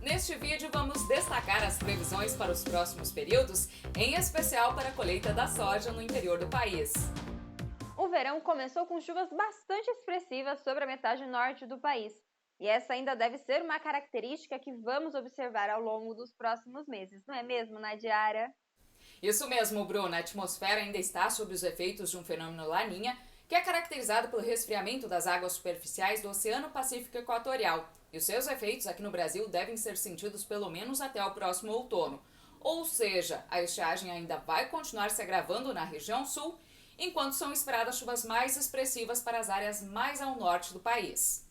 Neste vídeo vamos destacar as previsões para os próximos períodos, em especial para a colheita da soja no interior do país. O verão começou com chuvas bastante expressivas sobre a metade norte do país. E essa ainda deve ser uma característica que vamos observar ao longo dos próximos meses, não é mesmo, Nadiara? Isso mesmo, Bruna. A atmosfera ainda está sob os efeitos de um fenômeno Laninha, que é caracterizado pelo resfriamento das águas superficiais do Oceano Pacífico Equatorial. E os seus efeitos aqui no Brasil devem ser sentidos pelo menos até o próximo outono. Ou seja, a estiagem ainda vai continuar se agravando na região sul, enquanto são esperadas chuvas mais expressivas para as áreas mais ao norte do país.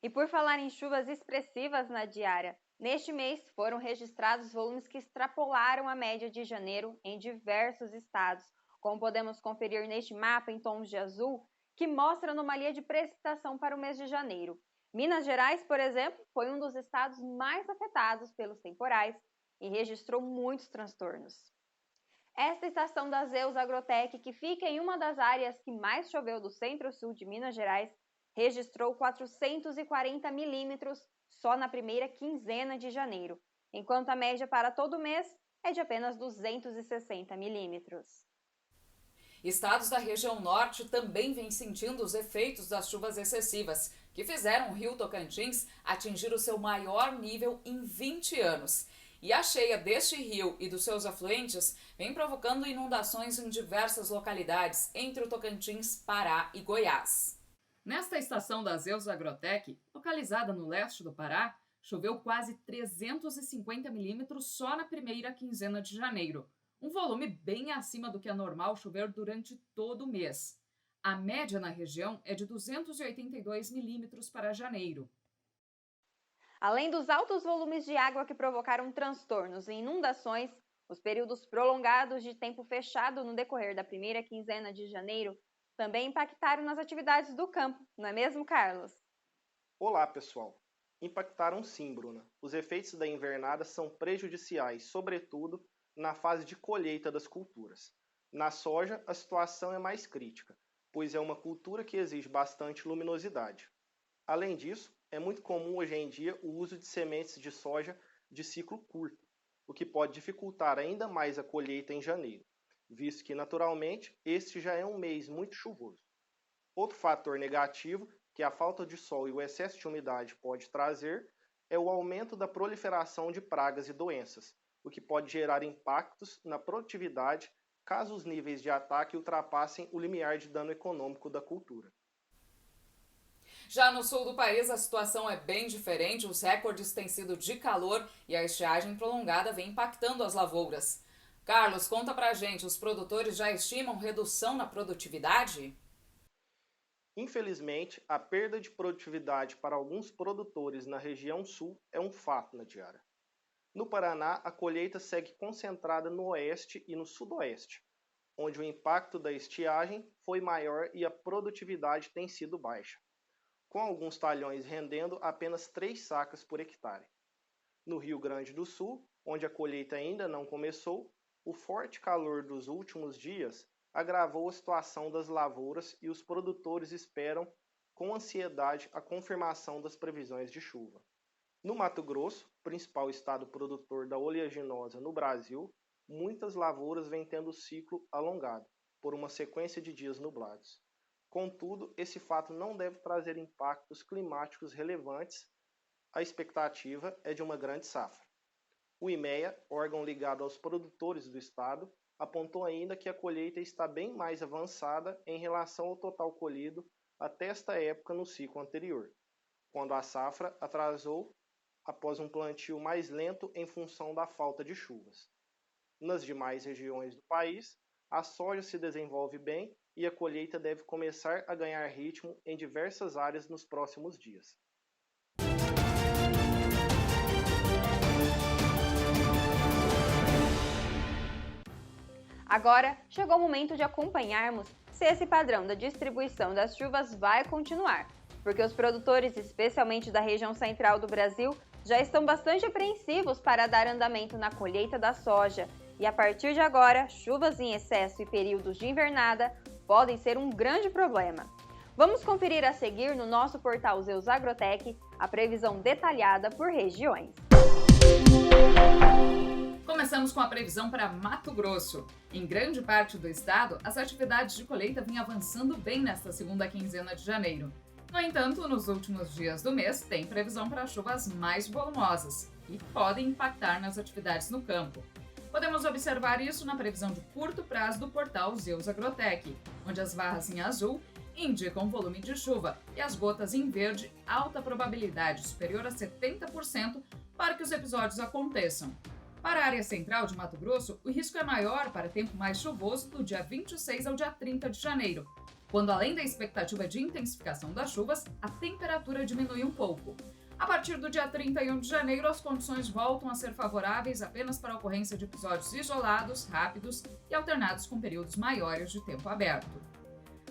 E por falar em chuvas expressivas, Nadiara, neste mês foram registrados volumes que extrapolaram a média de janeiro em diversos estados, como podemos conferir neste mapa em tons de azul, que mostra a anomalia de precipitação para o mês de janeiro. Minas Gerais, por exemplo, foi um dos estados mais afetados pelos temporais e registrou muitos transtornos. Esta estação da Zeus Agrotech, que fica em uma das áreas que mais choveu do centro-sul de Minas Gerais, registrou 440 milímetros só na primeira quinzena de janeiro, enquanto a média para todo o mês é de apenas 260 milímetros. Estados da região norte também vêm sentindo os efeitos das chuvas excessivas, que fizeram o rio Tocantins atingir o seu maior nível em 20 anos. E a cheia deste rio e dos seus afluentes vem provocando inundações em diversas localidades entre o Tocantins, Pará e Goiás. Nesta estação da Zeus Agrotech, localizada no leste do Pará, choveu quase 350 milímetros só na primeira quinzena de janeiro, um volume bem acima do que é normal chover durante todo o mês. A média na região é de 282 milímetros para janeiro. Além dos altos volumes de água que provocaram transtornos e inundações, os períodos prolongados de tempo fechado no decorrer da primeira quinzena de janeiro também impactaram nas atividades do campo, não é mesmo, Carlos? Olá, pessoal! Impactaram sim, Bruna. Os efeitos da invernada são prejudiciais, sobretudo na fase de colheita das culturas. Na soja, a situação é mais crítica, pois é uma cultura que exige bastante luminosidade. Além disso, é muito comum hoje em dia o uso de sementes de soja de ciclo curto, o que pode dificultar ainda mais a colheita em janeiro, visto que, naturalmente, este já é um mês muito chuvoso. Outro fator negativo que a falta de sol e o excesso de umidade pode trazer é o aumento da proliferação de pragas e doenças, o que pode gerar impactos na produtividade caso os níveis de ataque ultrapassem o limiar de dano econômico da cultura. Já no sul do país, a situação é bem diferente. Os recordes têm sido de calor e a estiagem prolongada vem impactando as lavouras. Carlos, conta pra gente, os produtores já estimam redução na produtividade? Infelizmente, a perda de produtividade para alguns produtores na região sul é um fato, Nadiara. No Paraná, a colheita segue concentrada no oeste e no sudoeste, onde o impacto da estiagem foi maior e a produtividade tem sido baixa, com alguns talhões rendendo apenas 3 sacas por hectare. No Rio Grande do Sul, onde a colheita ainda não começou, o forte calor dos últimos dias agravou a situação das lavouras e os produtores esperam com ansiedade a confirmação das previsões de chuva. No Mato Grosso, principal estado produtor da oleaginosa no Brasil, muitas lavouras vêm tendo ciclo alongado, por uma sequência de dias nublados. Contudo, esse fato não deve trazer impactos climáticos relevantes. A expectativa é de uma grande safra. O IMEA, órgão ligado aos produtores do estado, apontou ainda que a colheita está bem mais avançada em relação ao total colhido até esta época no ciclo anterior, quando a safra atrasou após um plantio mais lento em função da falta de chuvas. Nas demais regiões do país, a soja se desenvolve bem e a colheita deve começar a ganhar ritmo em diversas áreas nos próximos dias. Agora, chegou o momento de acompanharmos se esse padrão da distribuição das chuvas vai continuar, porque os produtores, especialmente da região central do Brasil, já estão bastante apreensivos para dar andamento na colheita da soja. E a partir de agora, chuvas em excesso e períodos de invernada podem ser um grande problema. Vamos conferir a seguir no nosso portal Zeus Agrotech a previsão detalhada por regiões. Começamos com a previsão para Mato Grosso. Em grande parte do estado, as atividades de colheita vêm avançando bem nesta segunda quinzena de janeiro. No entanto, nos últimos dias do mês, tem previsão para chuvas mais volumosas, que podem impactar nas atividades no campo. Podemos observar isso na previsão de curto prazo do portal Zeus Agrotech, onde as barras em azul indicam volume de chuva e as gotas em verde, alta probabilidade superior a 70% para que os episódios aconteçam. Para a área central de Mato Grosso, o risco é maior para tempo mais chuvoso do dia 26 ao dia 30 de janeiro, quando, além da expectativa de intensificação das chuvas, a temperatura diminui um pouco. A partir do dia 31 de janeiro, as condições voltam a ser favoráveis apenas para a ocorrência de episódios isolados, rápidos e alternados com períodos maiores de tempo aberto.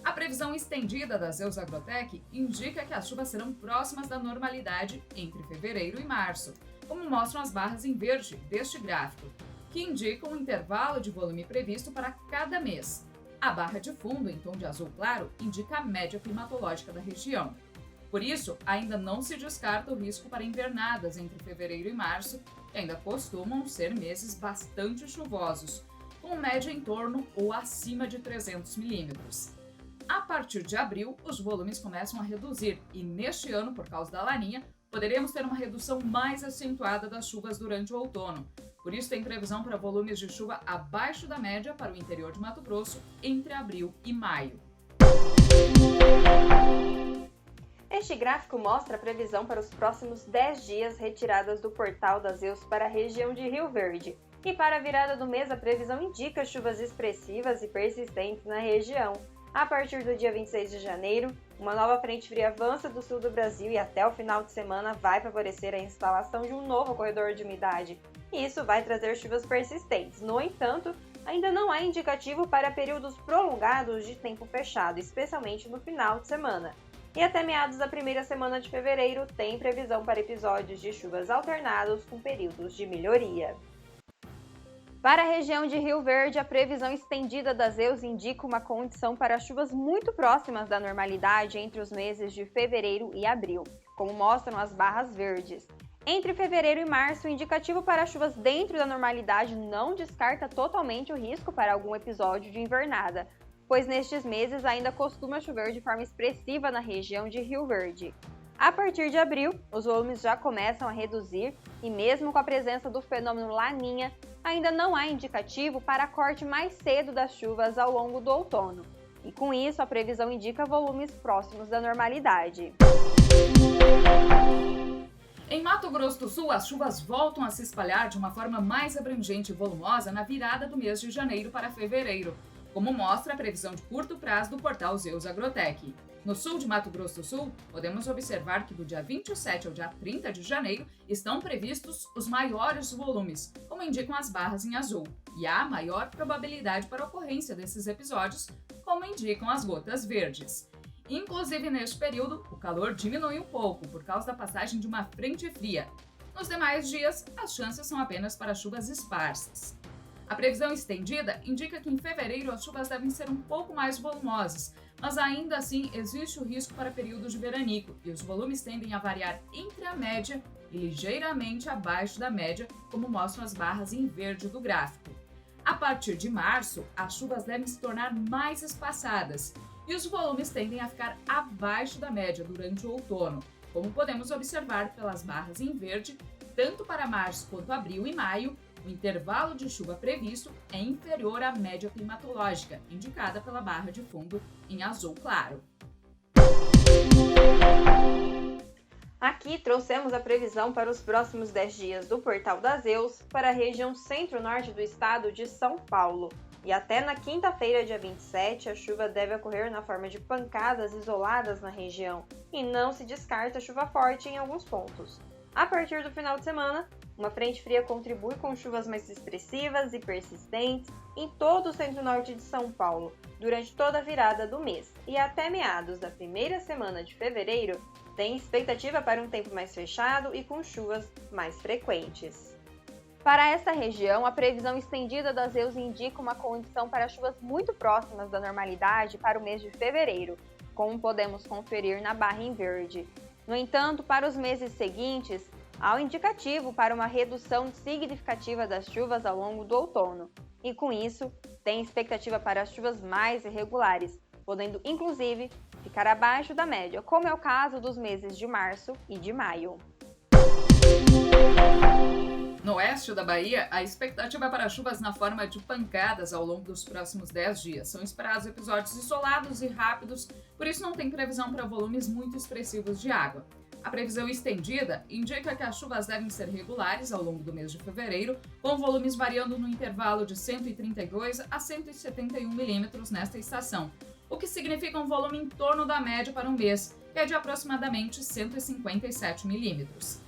A previsão estendida da Zeus Agrotech indica que as chuvas serão próximas da normalidade entre fevereiro e março, como mostram as barras em verde deste gráfico, que indicam o intervalo de volume previsto para cada mês. A barra de fundo, em tom de azul claro, indica a média climatológica da região. Por isso, ainda não se descarta o risco para invernadas entre fevereiro e março, que ainda costumam ser meses bastante chuvosos, com média em torno ou acima de 300 milímetros. A partir de abril, os volumes começam a reduzir e, neste ano, por causa da Laninha, poderemos ter uma redução mais acentuada das chuvas durante o outono. Por isso, tem previsão para volumes de chuva abaixo da média para o interior de Mato Grosso entre abril e maio. Este gráfico mostra a previsão para os próximos 10 dias retiradas do portal da Zeus para a região de Rio Verde. E para a virada do mês, a previsão indica chuvas expressivas e persistentes na região. A partir do dia 26 de janeiro, uma nova frente fria avança do sul do Brasil e até o final de semana vai favorecer a instalação de um novo corredor de umidade. E isso vai trazer chuvas persistentes. No entanto, ainda não há indicativo para períodos prolongados de tempo fechado, especialmente no final de semana. E até meados da primeira semana de fevereiro, tem previsão para episódios de chuvas alternados com períodos de melhoria. Para a região de Rio Verde, a previsão estendida da Zeus indica uma condição para chuvas muito próximas da normalidade entre os meses de fevereiro e abril, como mostram as barras verdes. Entre fevereiro e março, o indicativo para chuvas dentro da normalidade não descarta totalmente o risco para algum episódio de invernada, pois nestes meses ainda costuma chover de forma expressiva na região de Rio Verde. A partir de abril, os volumes já começam a reduzir e mesmo com a presença do fenômeno Laninha, ainda não há indicativo para corte mais cedo das chuvas ao longo do outono. E com isso, a previsão indica volumes próximos da normalidade. Em Mato Grosso do Sul, as chuvas voltam a se espalhar de uma forma mais abrangente e volumosa na virada do mês de janeiro para fevereiro, como mostra a previsão de curto prazo do portal Zeus Agrotech. No sul de Mato Grosso do Sul, podemos observar que do dia 27 ao dia 30 de janeiro estão previstos os maiores volumes, como indicam as barras em azul, e há maior probabilidade para a ocorrência desses episódios, como indicam as gotas verdes. Inclusive, neste período, o calor diminui um pouco por causa da passagem de uma frente fria. Nos demais dias, as chances são apenas para chuvas esparsas. A previsão estendida indica que em fevereiro as chuvas devem ser um pouco mais volumosas, mas ainda assim existe o risco para períodos de veranico e os volumes tendem a variar entre a média e ligeiramente abaixo da média, como mostram as barras em verde do gráfico. A partir de março, as chuvas devem se tornar mais espaçadas e os volumes tendem a ficar abaixo da média durante o outono, como podemos observar pelas barras em verde, tanto para março quanto abril e maio. O intervalo de chuva previsto é inferior à média climatológica, indicada pela barra de fundo em azul claro. Aqui trouxemos a previsão para os próximos 10 dias do portal da Zeus para a região centro-norte do estado de São Paulo. E até na quinta-feira, dia 27, a chuva deve ocorrer na forma de pancadas isoladas na região e não se descarta chuva forte em alguns pontos. A partir do final de semana, uma frente fria contribui com chuvas mais expressivas e persistentes em todo o centro-norte de São Paulo durante toda a virada do mês. E até meados da primeira semana de fevereiro, tem expectativa para um tempo mais fechado e com chuvas mais frequentes. Para esta região, a previsão estendida da Zeus indica uma condição para chuvas muito próximas da normalidade para o mês de fevereiro, como podemos conferir na barra em verde. No entanto, para os meses seguintes, há um indicativo para uma redução significativa das chuvas ao longo do outono. E com isso, tem expectativa para as chuvas mais irregulares, podendo inclusive ficar abaixo da média, como é o caso dos meses de março e de maio. No oeste da Bahia, a expectativa é para chuvas na forma de pancadas ao longo dos próximos 10 dias. São esperados episódios isolados e rápidos, por isso não tem previsão para volumes muito expressivos de água. A previsão estendida indica que as chuvas devem ser regulares ao longo do mês de fevereiro, com volumes variando no intervalo de 132 a 171 milímetros nesta estação, o que significa um volume em torno da média para um mês, que é de aproximadamente 157 milímetros.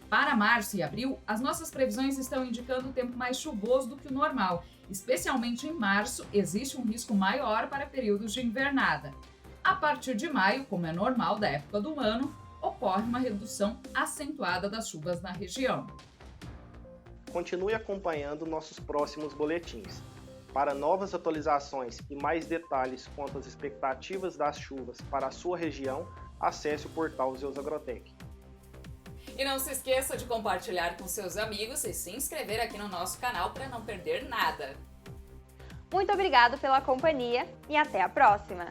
Para março e abril, as nossas previsões estão indicando tempo mais chuvoso do que o normal. Especialmente em março, existe um risco maior para períodos de invernada. A partir de maio, como é normal da época do ano, ocorre uma redução acentuada das chuvas na região. Continue acompanhando nossos próximos boletins. Para novas atualizações e mais detalhes quanto às expectativas das chuvas para a sua região, acesse o portal Zeus Agrotech. E não se esqueça de compartilhar com seus amigos e se inscrever aqui no nosso canal para não perder nada. Muito obrigado pela companhia e até a próxima!